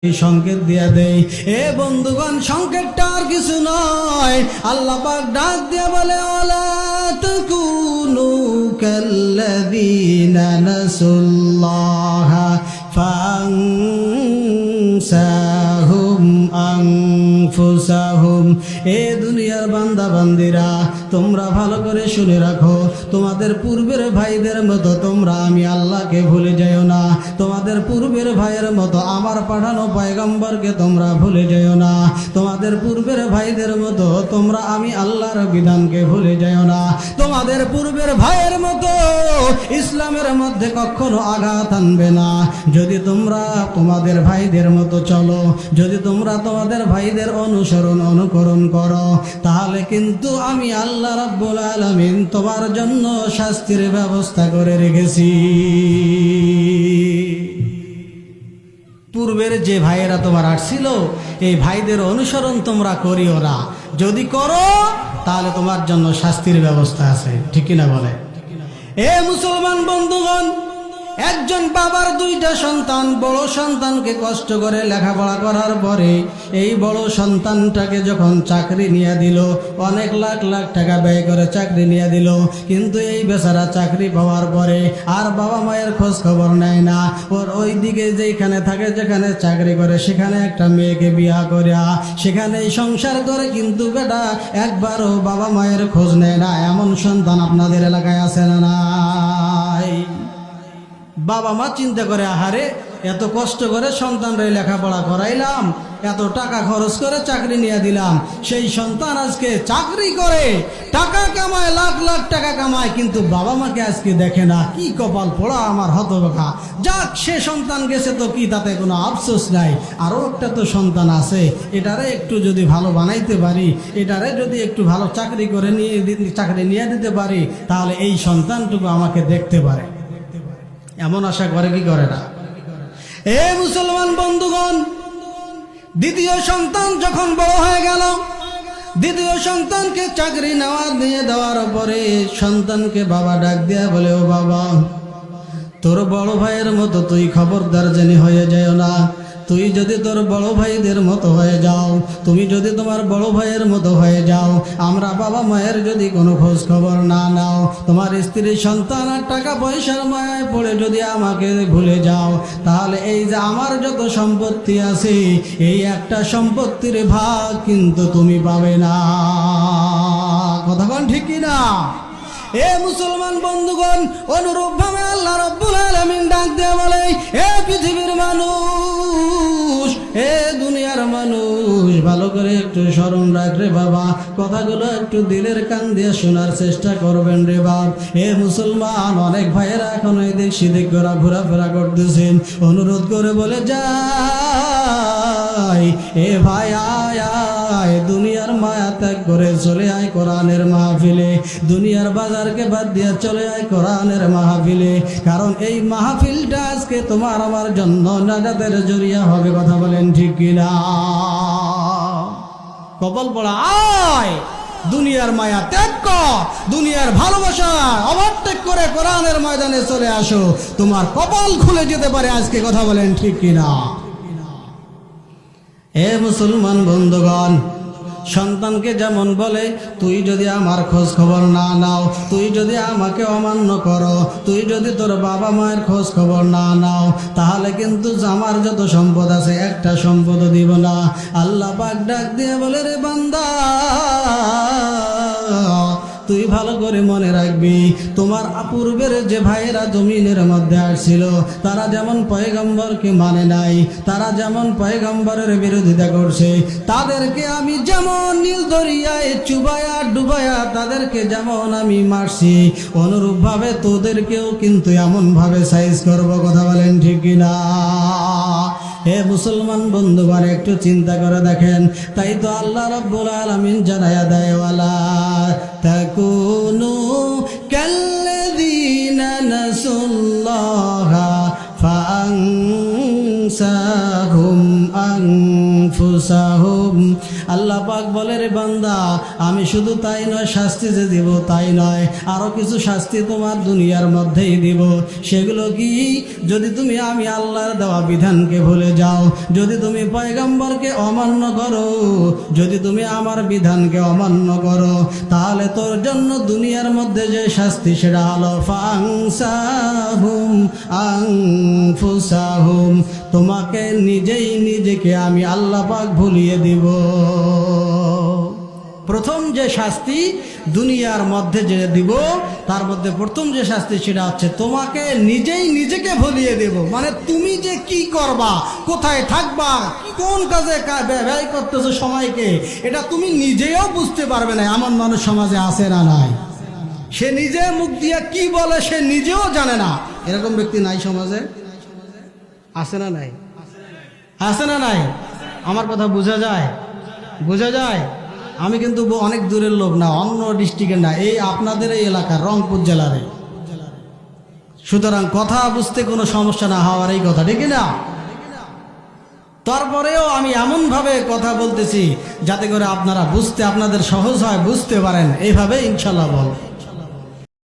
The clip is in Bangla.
সংকেত দিয়া দেই। এ বন্ধুগণ, সংকেতটা আর কিছু নয়, আল্লাহ পাক ডাক দিয়া বলে ওয়ালা তাকুনু কাল্লাযীনা নাসুল্লাহা ফানসাহুম আনফুসাহুম। এ দুনিয়ার বান্দা বান্দিরা, তোমরা ভালো করে শুনে রাখো, তোমাদের পূর্বের ভাইদের মতো তোমরা আমি আল্লাহকে ভুলে যাও না। তোমাদের পূর্বের ভাইয়ের মতো আমার পাঠানো পয়গম্বরকে তোমরা ভুলে যাও না। তোমাদের পূর্বের ভাইদের মতো তোমরা আমি আল্লাহর বিধানকে ভুলে যাও না। তোমাদের পূর্বের ভাইয়ের মতো ইসলামের মধ্যে কখনো আঘাত আনবে না। যদি তোমরা তোমাদের ভাইদের মতো চলো, যদি তোমরা তোমাদের ভাইদের অনুকরণ করো, তাহলে কিন্তু আমি আল্লাহ রাব্বুল আলামিন তোমার জন্য শাস্তির ব্যবস্থা করে রেখেছি। পূর্বের যে ভাইয়েরা তোমার আসছিল, এই ভাইদের অনুসরণ তোমরা করিও না। যদি করো তাহলে তোমার জন্য শাস্তির ব্যবস্থা আছে। ঠিক কিনা বলে? এ মুসলমান বন্ধুগণ, একজন বাবার দুইটা সন্তান, বড় সন্তানকে কষ্ট করে লেখাপড়া করার পরে এই বড় সন্তানটাকে যখন চাকরি নিয়ে দিল, অনেক লাখ লাখ টাকা ব্যয় করে চাকরি নিয়ে দিল, কিন্তু এই বেচারা চাকরি পাওয়ার পরে আর বাবা মায়ের খোঁজ খবর নেয় না। ওর ওই দিকে যেখানে থাকে, যেখানে চাকরি করে, সেখানে একটা মেয়েকে বিয়া করে সেখানেই সংসার করে, কিন্তু বেটা একবারও বাবা মায়ের খোঁজ নেয় না। এমন সন্তান আপনাদের এলাকায় আছে না নাই? বাবা মা চিন্তা করে, আহারে এত কষ্ট করে সন্তানরা লেখাপড়া করাইলাম, এত টাকা খরচ করে চাকরি নিয়ে দিলাম, সেই সন্তান আজকে চাকরি করে টাকা কামায়, লাখ লাখ টাকা কামায়, কিন্তু বাবা মাকে আজকে দেখে না। কি কপাল পোড়া আমার হতভাগা। যাক, সে সন্তান গেছে তো কি, তাতে কোনো আফসোস নাই। আরও একটা তো সন্তান আছে, এটারে একটু যদি ভালো বানাইতে পারি, এটারে যদি একটু ভালো চাকরি নিয়ে দিতে পারি, তাহলে এই সন্তানটুকু আমাকে দেখতে পারে। এমন আশা করে কি করে না? এ মুসলমান বন্ধুগণ, দ্বিতীয় সন্তান যখন বড় হয়ে গেল, দ্বিতীয় সন্তানকে চাকরি নিয়ে দেওয়ার পরে সন্তানকে বাবা ডাক দিয়া বলে, ও বাবা, তোর বড় ভাইয়ের মতো তুই খবরদার জানি হয়ে যায় না। তুই যদি তোর বড় ভাইদের মতো হয়ে যাও, তুমি যদি তোমার বড় ভাইয়ের মতো হয়ে যাও, আমরা বাবা মায়ের যদি কোনো খোঁজ খবর না নাও, তোমার স্ত্রী সন্তান আর টাকা পয়সার মায়ায় পড়ে যদি আমাকে ভুলে যাও, তাহলে এই যে আমার যত সম্পত্তি আছে, এই একটা সম্পত্তির ভাগ কিন্তু তুমি পাবে না। কথা কোন ঠিক কিনা? এ মুসলমান বন্ধুগণ, অনুরূপভাবে আল্লাহ রাব্বুল আলামিন ডাক দিয়ে বলে, এ পৃথিবীর মানুষ, এ দুনিয়ার মানুষ, ভালো করে একটু স্মরণ রাখ রে বাবা, কথাগুলো একটু দিলের কান দিয়ে শোনার চেষ্টা করবেন রে বাপ। এ মুসলমান, অনেক ভাইয়েরা এখন এই দিক সেদিক করে ঘোরাফেরা করতেছেন, অনুরোধ করে বলে যাই, এ ভাই আয় আয়, দুনিয়ার মায়া ত্যাগ করে চলে আয় কোরআনের মাহফিলে, দুনিয়ার বাজারকে বাদ দিয়ে চলে আয় কোরআনের মাহফিলে, কারণ এই মাহফিলটা আজকে তোমার আমার জন্য নাজাতের জরিয়া হবে। কথা বলেন ঠিক কিনা? কপাল পড়া, আয়, দুনিয়ার মায়া ত্যাগ কর, দুনিয়ার ভালোবাসা ওভারটেক করে কোরআনের ময়দানে চলে আসো, তোমার কপাল খুলে যেতে পারে আজকে। কথা বলেন ঠিক কিনা? হে মুসলমান বন্ধুগণ, সন্তানকে যেমন বলে, তুই যদি আমার খোঁজ খবর না নাও, তুই যদি আমাকে অমান্য করো, তুই যদি তোর বাবা মায়ের খোঁজ খবর না নাও, তাহলে কিন্তু আমার যত সম্পদ আছে একটা সম্পদও দিব না। আল্লাহ পাক ডাক দিয়ে বলে, রে বান্দা, তুই ভালো করে মনে রাখবি, তোমার পূর্বের যে ভাইয়েরা জমিনের মধ্যে আসছিল, তারা যেমন পয়গম্বরকে মানে নাই, তারা যেমন পয়গম্বরের বিরোধিতা করছে, তাদেরকে আমি যেমন নীল দরিয়ায় চুবায়া ডুবায়া তাদেরকে যেমন আমি মারছি, অনুরূপভাবে তোদেরকেও কিন্তু এমনভাবে সাইজ করব। কথা বলেন ঠিক কিনা? হে মুসলমান বন্ধুগণ, একটু চিন্তা করে দেখেন। তাই তো আল্লাহ রাব্বুল আলামিন জানায়া দেয়, ওয়ালা তাকুনু কাল্লাযীনা নাসুল্লাহা ফাআনসাহুম আনফুসাহুম আল্লাহ পাক বলে, রে বান্দা, আমি শুধু তাই নয়, শাস্তি যে দিব তাই নয়, আরো কিছু শাস্তি তোমার দুনিয়ার মধ্যেই দিব। সেগুলো কি? যদি তুমি আমি আল্লাহর দেওয়া বিধানকে ভুলে যাও, যদি তুমি পয়গম্বরকে অমান্য করো, যদি তুমি আমার বিধানকে অমান্য করো, তাহলে তোর জন্য দুনিয়ার মধ্যে যে শাস্তি সেটা হলো ফাংসাহুম আনফুসাহুম, তোমাকে নিজেই নিজেকে আমি আল্লাহ পাক ভুলিয়ে দিব। প্রথম যে শাস্তি দুনিয়ার মধ্যে যে দিব, তার মধ্যে প্রথম যে শাস্তি সেটা হচ্ছে তোমাকে নিজেই নিজেকে ভুলিয়ে দেব। মানে তুমি যে কি করবা, কোথায় থাকবা, কোন কাজে ব্যয় করতেছো সময়কে, এটা তুমি নিজেও বুঝতে পারবে না। এমন মানুষ সমাজে আছে না নাই? সে নিজে মুখ দিয়ে কি বলে সে নিজেও জানে না। এরকম ব্যক্তি নাই সমাজে? আছে না নাই? আছে না নাই? আমার কথা বোঝা যায়? বোঝা যায়? আমি কিন্তু অনেক দূরের লোক না, অন্য ডিস্ট্রিক্টের না, এই আপনাদের এই এলাকার রংপুর জেলার। সুতরাং কথা বুঝতে কোনো সমস্যা না হওয়ার এই কথা, ঠিক না? তারপরেও আমি এমনভাবে কথা বলতেছি যাতে করে আপনারা বুঝতে আপনাদের সহজ হয়, বুঝতে পারেন। এইভাবে ইনশাল্লাহ বল।